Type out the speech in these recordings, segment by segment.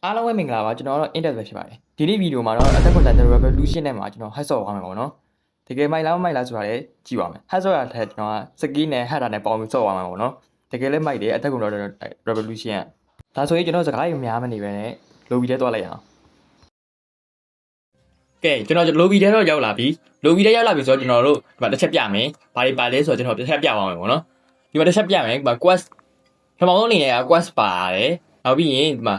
အားလုံးပဲမင်္ဂလာပါကျွန်တော်ကတော့ Intel ပဲဖြစ်ပါတယ်ဒီနေ့ဗီဒီယိုမှာတော့ Attack on Titan Revolution နဲ့မှာကျွန်တော် hack ဆော့သွားမှာပေါ့နော်တကယ်မိုက်လားမမိုက်လားဆိုတာလည်းကြည့်ပါမယ် hack ဆော့ရတဲ့ကျွန်တော်က skill နဲ့ hack တာနဲ့ပေါင်းပြီးဆော့သွားမှာပေါ့နော်တကယ်လည်းမိုက်တယ် Attack on Revolution ကဒါဆိုရင်ကျွန်တော်စကားတွေများမနေပဲနဲ့ lobby ထဲသွားလိုက်အောင်ကဲကျွန်တော် lobby ထဲတော့ရောက်လာပြီ lobby ထဲရောက်လာပြီဆိုတော့ကျွန်တော်တို့ဒီမှာတစ်ချက်ပြမယ်ဘာတွေပါလဲဆိုတော့ကျွန်တော်တစ်ချက်ပြပါမယ်ပေါ့နော်ဒီမှာတစ်ချက်ပြမယ်ဒီမှာ quest ပထမဆုံးအနေနဲ့ quest ပါတယ်နောက်ပြီးရင်ဒီမှာ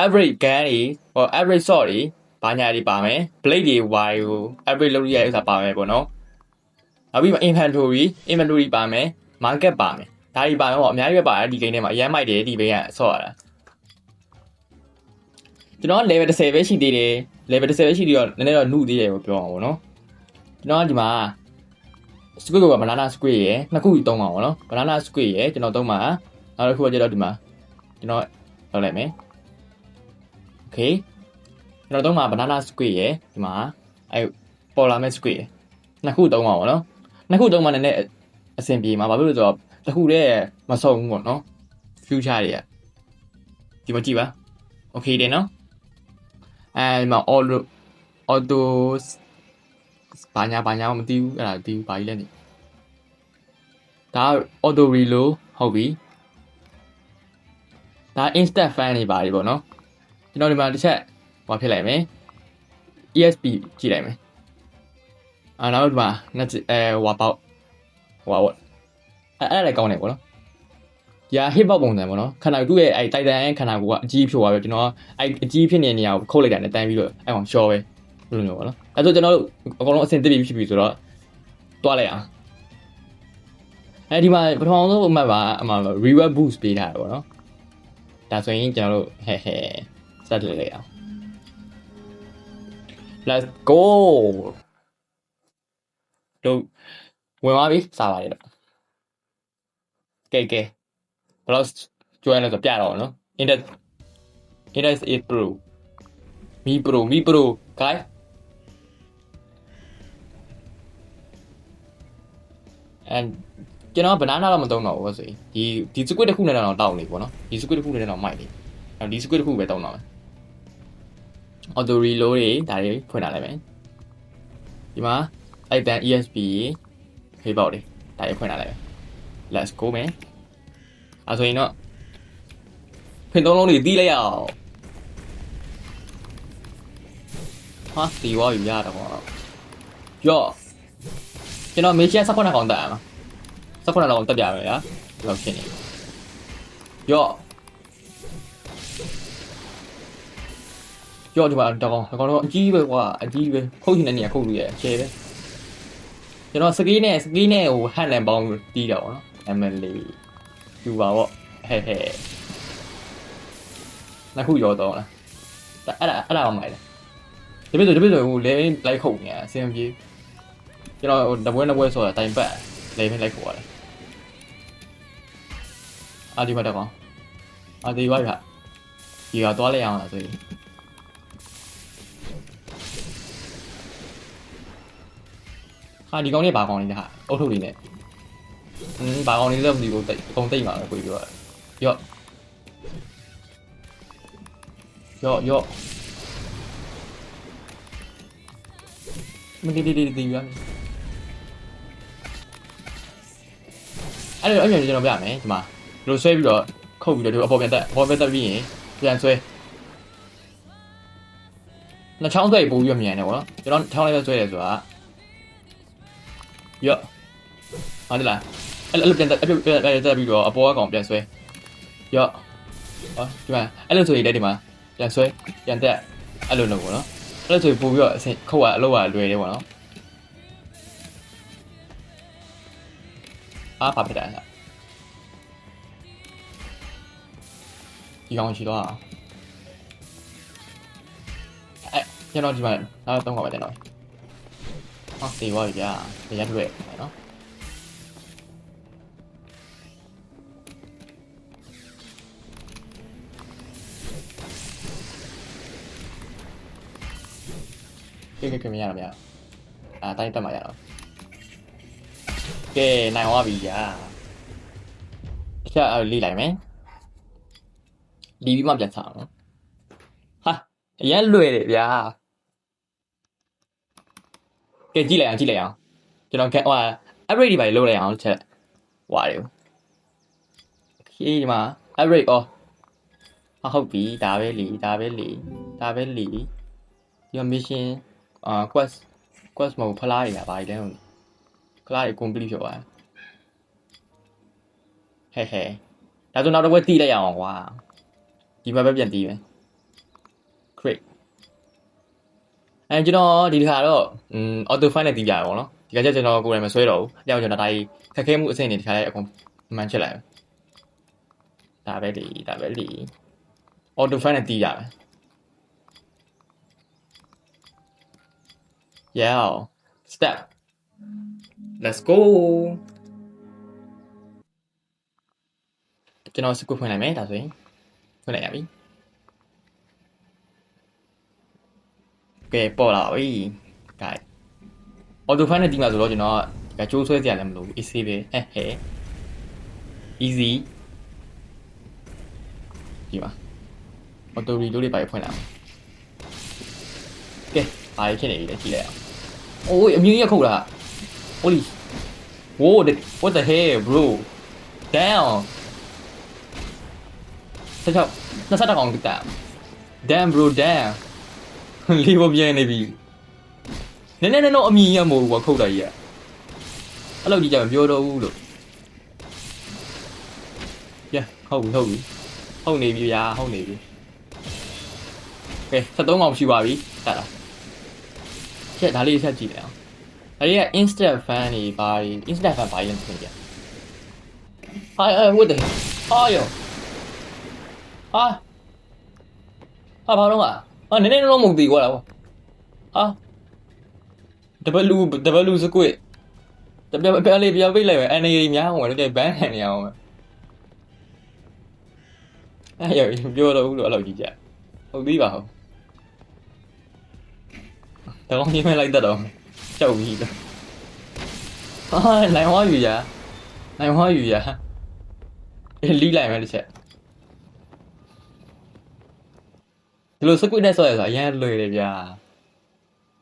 average gun တွေဟော average sword တွေဘာညာတွေပါမယ် blade တွေ wire ကို average လုပ်ရတဲ့ဥစ္စာပါမယ်ပေါ့နော်နောက်ပြီး inventory ပါမယ် market ပါမယ်ဒါတွေပါမယ်ပေါ့အများကြီးပဲပါတယ်ဒီ game ထဲမှာအရင်မိုက်တယ်ဒီ game ကဆော့ရတာကျွန်တော် level 10ပဲရှိသေးတယ် level 10ပဲရှိသေးတော့နည်းနည်းတော့နှုတ်သေးတယ်ပေါ့ပြောအောင်ပေါ့နော်ကျွန်တော်ကဒီမှာ squid က banana squid ရယ်နှစ်ခုသုံးပါပေါ့နော် banana squid ရယ်ကျွန်တော်သုံးပါနောက်တစ်ခုကကျတော့ဒီမှာကျွန်တော်လောက်လိုက်မယ်Okay ကျွန်တော်သုံးမှာ banana squid ရယ်ဒီမှာအဲပေါ်လာမဲ့ squid ရယ်နှစ်ခုသုံးပါပေါ့နော်နှစ်ခုသုံးမှလည်းအဆင်ပြေမှာဘာဖြစ်လို့ဆိုတော့တစ်ခုတည်းမဆုံးဘူးပေါ့နော် future တွေကဒီမှာကြည့်ပါ Okay တယ်နော်အဲဒီမှာ auto ဘာညာမသိဘူးအဲ့ဒါမသိဘူးဘာကြီးလဲနေဒါ auto reload ဟုတ်ပြီဒါ instant fan တွေပါပြီပေါ့နော်ကျွန်တော်ဒီမှာတစ်ချက်ဟောဖြစ်လိုက်မယ် ESP ကြည့်လိုက်မယ်နောက်ဒီမှာဟွာပေါက်ဟွာပေါ့အဲ့လည်းကောင်းတယ်ပေါ့နော်ဒီက hit box ပုံစံပေါ့နော်ခန္ဓာကိုယ်ရဲ့အဲ့တိုက်တန်ရဲ့ခန္ဓာကိုယ်ကအကြီးဖြစ်သွားပြီကျွန်တော်အဲ့အကြီးဖြစ်နေတဲ့နေရာကိုခုတ်လိုက်တာနဲ့တန်းပြီးတော့အဲ့ကောင်ရှော့ပဲလို့မျိုးပေါ့နော်အဲ့ဆိုကျွန်တော်တို့အကုန်လုံးအဆင်သင့်ပြီဖြစ်ပြီဆိုတော့တွားလိုက်အောင်ဒီမှာပထမဆုံးအမှတ်ပါအမှ reward boost ပေးထားတယ်ပေါ့နော်ဒါဆိုရင်ကျွန်တော်တို့ဟဲစက်လိုက်အောင် Let's go တို့ဝင်သွားပြီစားပါရတော့ကဲဘယ်လောက်ကျွမ်းလဲဆိုပြတော့နော် Index is pro me pro guys ကျွန်တော် banana တော့မသုံးတော့ဘူးဆိုရင်ဒီ squid တစ်ခုနဲ့တော့တောက်နေပေါ့နော်ဒီ squid တစ်ခုနဲ့တော့မိုက်နေဒီ squid တစ်ခုပဲတောင်းတော့မယ် auto reload တွေဒါတွေဖွင့်လာလိုက်မယ်ဒီမှာအဲ့တန် ESP ဖေးပေါက်တွေဒါတွေဖွင့်လာလိုက်မယ် let's go man အဲ့ဆိုရင်တော့ဖွင့်သုံးလုံးတွေတီးလိုက်အောင်ဟာတီးဝါယူရတော့ရော့ကျွန်တော်မေးချင်18ကောင်တက်အောင်18ကောင်တက်ပြမယ်ညာဒီလောက်ဖြစ်နေရော့ကြောက်ဒီမှာတကောင်တော့အကြီးပဲကွာအကြီးပဲခုတ်ချင်တဲ့နေရာခုတ်လို့ရချဲပဲကျွန်တော်စကီးနဲ့ဟိုဟန်လန်ပေါင်းတီးတာပေါ့နော်အမလေးယူပါပေါ့ဟဲနှစ်ခုရောတော့လားအဲ့ဒါမှမိုက်တယ်ဒီပြည့်ဆိုဟိုလဲလိုက်ခုတ်နေအဆင်ပြေကျွန်တော်ဟိုတပွဲဆိုတာတိုင်ပတ်လဲလိုက်ခုတ်ရတယ်ဒီမှာတကောင်ဒီပါဗျဒီကသွားလိုက်အောင်လားဆိုရင်ဒီကောင်လေးဘာကောင်လေးလဲဟာအုတ်ထုတ်လေးနဲ့ဘာကောင်လေးလဲမသိဘူးပုံတိတ်မှာပဲကိုပြောရော့မဒီရမယ်အဲ့လိုကျွန်တော်ပြမယ်ဒီမှာလိုဆွဲပြီးတော့ခုတ်ပြီးတော့အပေါ်ပြန်တက်ပြီးရင်ပြန်ဆွဲနှစ်ချောင်းဆွဲပို့ပြီးတော့မြန်တယ်ပေါ့နော်ကျွန်တော်ချောင်းလေးဆွဲတယ်ဆိုတာရော့ဟုတ်တယ်လားအဲ့လိုပြန်တက်ပြီးတော့အပေါ်ကောင်ပြန်ဆွဲရော့ဒီမှာအဲ့လိုဆိုရင်လည်းဒီမှာပြန်ဆွဲပြန်တက်အဲ့လိုလုပ်ပေါ့နော်အဲ့လိုဆိုရင်ပို့ပြီးတော့အဆင်ခုတ်အလုပ်ကလွယ်တယ်ပေါ့နော်ဘာဖြစ်တာလဲဒီကောင်ရှိတော့ကျွန်တော်ဒီမှာနောက်တော့ပါကျွန်တော်တေးသွားပြီဗျာတရားတွေ့နော်ကဲမရတော့ဗျာတိုင်းတက်မှရတော့ကဲနိုင်သွားပြီဗျာတစ်ချက်လေးလိုက်မယ်လီပြီးမှပြန်ချအောင်နော် အရင်လွယ်တယ်ဗျာကဲကြည့်လိုက်အောင်ကျွန်တော်ဟို upgrade တွေပါလုပ်လိုက်အောင်ချက်ဟွာတယ်ခေးဒီမှာ upgrade ဟုတ်ပြီဒါပဲလီဒီ mission quest မဟုတ်ဖလားရပါလေဖလားရ complete ဖြစ်သွားဟဲဒါဆိုနောက်တစ်ပွဲတီးလိုက်အောင်ကွာဒီမှာပဲပြန်တီးမယ် crate ကျွန်တော်ဒီတစ်ခါတော့auto find နဲ့တီးကြရအောင်နော်ဒီကကျကျွန်တော်ကိုယ်တိုင်မဆွဲတော့ဘူးအကြောင်းကျွန်တော်ဒါကြီးခက်ခဲမှုအဆင့်တွေတစ်ခါလေးအကုန်မှန်ချက်လိုက်ဒါပဲလီ auto find နဲ့တီးရမယ် yeah step let's go ကျွန်တော်စကွတ်ဖွင့်လိုက်မယ်ဒါဆိုရင်ဖွင့်လိုက်ရပြီကဲပေါ်လာပြီ guys auto find နဲ့တီးမှာဆိုတော့ကျွန်တော်ကကြိုးဆွဲစရာလည်းမလိုဘူး easy ပဲဟဲ easy ဒီမှာ auto reload လေးပါဖွင့်လာမယ်ကဲအားဖြစ်နေပြီလေကြည့်လိုက်အောင်အိုးအမြင်ရခုတ်တာ holy whoa what the hell bro down ဆက်ချက်20တောင်တက်တာ damn bro damn လေးပေါ်ပြန်နေပြီနည်းအမြင်ရမို့ကွာခုတ်တာကြီးอ่ะအဲ့လိုကြီးကြမပြောတော့ဘူးလို့ yeah ဟုတ်နေပြီဗျာဟုတ်နေပြီကဲ73ကောင်ရှိပါပြီတက်လာချက်ဒါလေးဆက်ကြည့်လိုက်အောင်အဲ့ဒီက instant fan တွေပါ instant fan ဘာရင်ထင်ကြဟာwhat the ဟာဘာလို့နည်းလုံးမဟုတ်သေးကွာဟာW squid တပြလေးပြပိတ်လိုက်ပဲအနေရီများအောင်တော့ဘန်းခံနေအောင်အဲ့ရပြောတော့ဘူးလို့အဲ့လိုကြီးကြဟုတ်သေးပါဟုတ်တောင်းကြီးမဲ့လိုက်တော့ကြောက်ကြီးတော့နိုင်ဝါယူရလီးလိုက်မယ်တစ်ချက်ဒီလိုစကွစ်နဲ့ဆော့ရဆိုအရင်လွယ်တယ်ဗျာ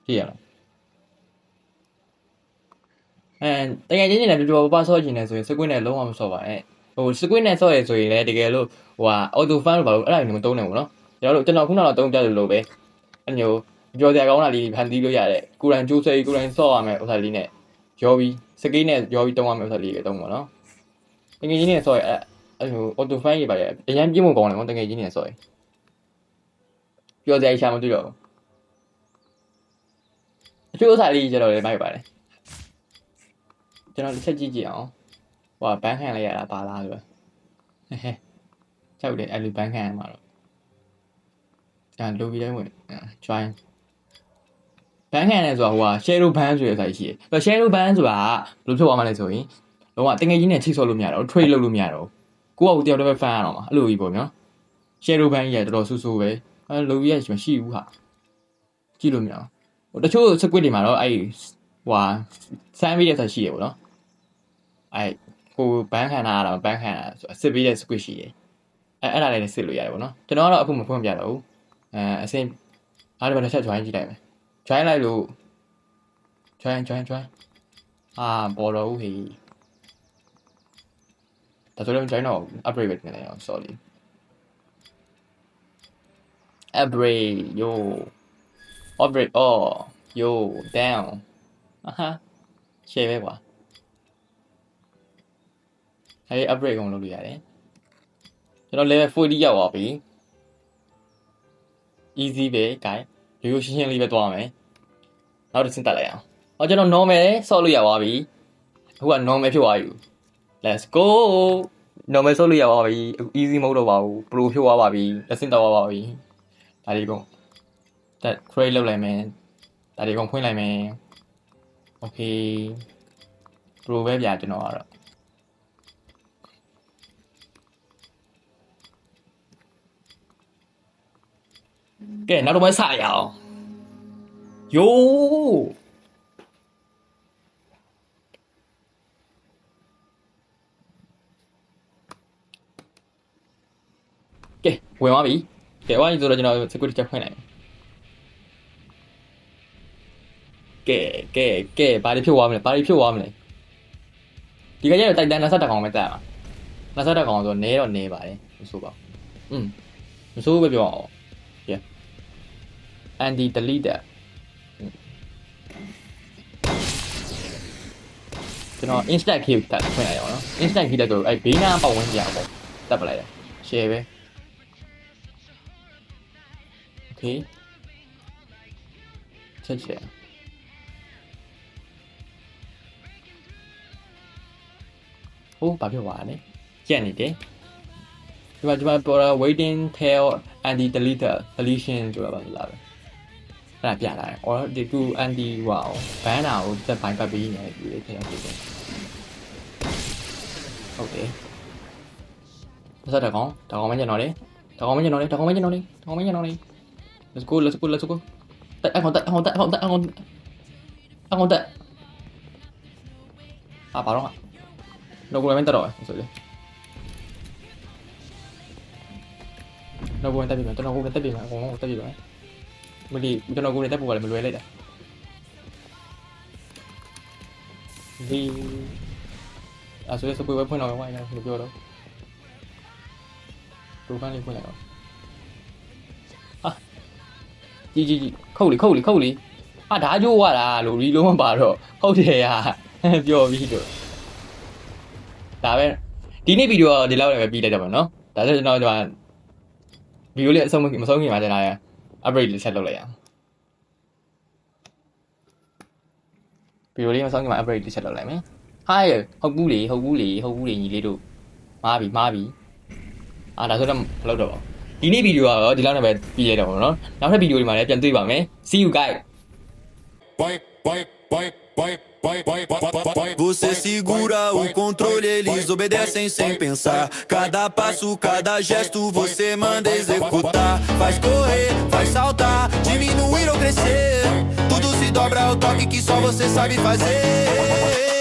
ကြည့်ရအောင်တကယ်ချင်းနေတယ်ပြောပါဆော့ချင်တယ်ဆိုရင်စကွစ်နဲ့လုံးဝမဆော့ပါနဲ့ဟိုစကွစ်နဲ့ဆော့ရဆိုရင်လည်းတကယ်လို့ဟိုauto fan လို့ဘာလို့အဲ့ဒါမျိုးမသုံးနိုင်ဘူးเนาะကျွန်တော်ခုနကတော့သုံးပြလို့ပဲအဲ့မျိုးပြောစရာကောင်းတာလေးဖန်တီးလို့ရတယ်ကိုရန်ကျိုးဆွဲကိုရန်ဆော့ရမယ်ဥစ္စာလေးနဲ့ရောပြီးစကိနဲ့ရောပြီးတုံးရမယ်ဥစ္စာလေးပဲတုံးပါเนาะတကယ်ချင်းနေဆော့ရအဲ့မျိုး auto fan ကြီးပါရအရင်ပြင်းဖို့ကောင်းတယ်နော်တကယ်ချင်းနေဆော့ရပြောစရာရှာမတွေ့တော့အချို့ဥစ္စာလေးကျတော့လည်းမိုက်ပါတယ်ကျွန်တော်တစ်ချက်ကြည့်အောင်ဟိုဘန်းခံလိုက်ရတာပါလားဆိုတော့ကြောက်တယ်အဲ့လိုဘန်းခံရမှာတော့လိုပြီးတိုင်းဝင် join ဘန်းခံရဲဆိုတာဟိုက shadow ban ဆိုတဲ့စာရှိတယ်။ shadow ban ဆိုတာဘယ်လိုဖြစ်သွားမှလဲဆိုရင်လုံးဝတကယ်ကြီးနဲ့ချိတ်ဆော့လို့မရတော့ trade လုပ်လို့မရတော့ကိုယ့်အကူတယောက်တည်းပဲ fan ရတော့မှာအဲ့လိုကြီးပေါ့နော် shadow ban ကြီးကတော်တော်ဆူဆူပဲအဲ့လိုကြီးရမရှိဘူးဟာကြည့်လို့မရဘူးတချို့ squid တွေမှာတော့အဲ့ဟိုဆမ်းပြီးတဲ့စာရှိရပေါ့နော်အဲ့ကိုဘန်းခံတာကတော့ဘန်းခံတာဆိုစစ်ပြီးတဲ့ squid ရှိတယ်အဲ့ဒါလည်းစစ်လို့ရတယ်ပေါ့နော်ကျွန်တော်ကတော့အခုမဖွင့်ပြတော့ဘူးအစင်အားဒီမှာတစ်ချက် join ကြည့်လိုက်မယ် join လိုက်လို့ join ပေါ်တော့ဦးဟေးဒါဆိုလည်း join တော့ upgrade ပဲတင်လိုက်အောင် sorry upgrade yo down share ပဲကွာအဲ့ upgrade ကုန်လုပ်လို့ရတယ်ကျွန်တော် level 40ရောက်သွားပြီ easy ပဲ guys ရိုးရှင်းလေးပဲသွားမယ်နောက်တစ်ဆင့်တက်လိုက်အောင်ကျွန်တော် normal ဆော့လို့ရသွားပြီအခုက normal ဖြစ်သွားပြီ let's go normal ဆော့လို့ရသွားပြီ easy mode တော့ပါဘူး pro ဖြစ်သွားပါပြီတစ်ဆင့်တက်သွားပါပြီဒါလေးကုန်တက် create လုပ်လိုက်မယ်ဒါလေးကုန်ဖွင့်လိုက်မယ် okay pro ပဲဗျာကျွန်တော်ကတော့ကဲနောက်တော့မစရအောင်ယိုးကဲဝင်သွားပြီကဲဝိုင်းဆိုတော့ကျွန်တော် security check ဖွင့်လိုက် ကဲဘာတွေဖြုတ်သွားမလဲဘာတွေဖြုတ်သွားမလဲဒီကကျတော့တိုက်တန်း20ကောင်ပဲတက်မှာ20ကောင်ဆိုနဲတော့နဲပါတယ်မဆိုပါဘူးမဆိုပဲပြောအောင် yeah anti delete ကျွန်တော် instant key တက်ဖွင့်လိုက်ရအောင်နော် instant key တက်ဆိုအဲ့ဘေးနားပတ်ဝန်းကျင်အောင်ပေါ့တက်ပလိုက်တယ် share ပဲ okay ချက်ချက်ဟိုဘာဖြစ်သွားလဲကြက်နေတယ်ဒီမှာပေါ်တာ waiting tail anti deleter deletion ဆိုတာပါလားပဲအဲ့ဒါပြလာတယ် or ဒီသူ anti ဟိုဘန်နာကိုတက်ပိုင်းပတ်ပြီးနေတယ်ဒီလေးထည့်ရပြတယ်ဟုတ်တယ်ဆက်တကောင်တကောင်မကျင်တော့လေတကောင်မကျင်တော့လေ let's go တက်အောင်တက်ဘာတော့တော့ကိုလည်းမတက်တော့ဆိုလေတော့ကိုတက်ပြီမယ်ကျွန်တော်ကိုတက်ပြီမယ်အကုန်လုံးတက်ပြီမယ်မလီကျွန်တော်ကိုတက်ဖို့ကလည်းမလွယ်လိုက်တာဒီဆိုရစပွေးပဲဖွင့်တော့ဝိုင်းနေလို့ပြောတော့တူပန်းလေးဖွင့်လိုက်တော့ဟာကြီးခုတ်လီဟာဓာကြိုးဝတာလို့ရီလုံးမပါတော့ဟုတ်တယ်ဟာပြောပြီးတော့ဒါပဲဒီနေ့ဗီဒီယိုကဒီလောက်လည်းပဲပြီးလိုက်တော့ပါနော်ဒါဆိုကျွန်တော်ဒီမှာဗီဒီယိုလေးအဆုံးမဆုံးခင်မှာကျွန်တော် upgrade လေးဆက်လုပ်လိုက်ရအောင်ဗီဒီယိုလေးမဆုံးခင်မှာ upgrade လေးဆက်လုပ်လိုက်မယ် hi ဟုတ်ဘူးလေညီလေးတို့မှားပြီဒါဆိုတော့မလုပ်တော့ပါဒီနေ့ဗီဒီယိုကတော့ဒီလောက်နဲ့ပဲပြီးလိုက်တော့ပါနော်နောက်ထပ်ဗီဒီယိုတွေမှာလည်းပြန်တွေ့ပါမယ် see you guys Você segura o controle, eles obedecem sem pensar. Cada passo, cada gesto, você manda executar. Faz correr, faz saltar, diminuir ou crescer. Tudo se dobra ao toque que só você sabe fazer.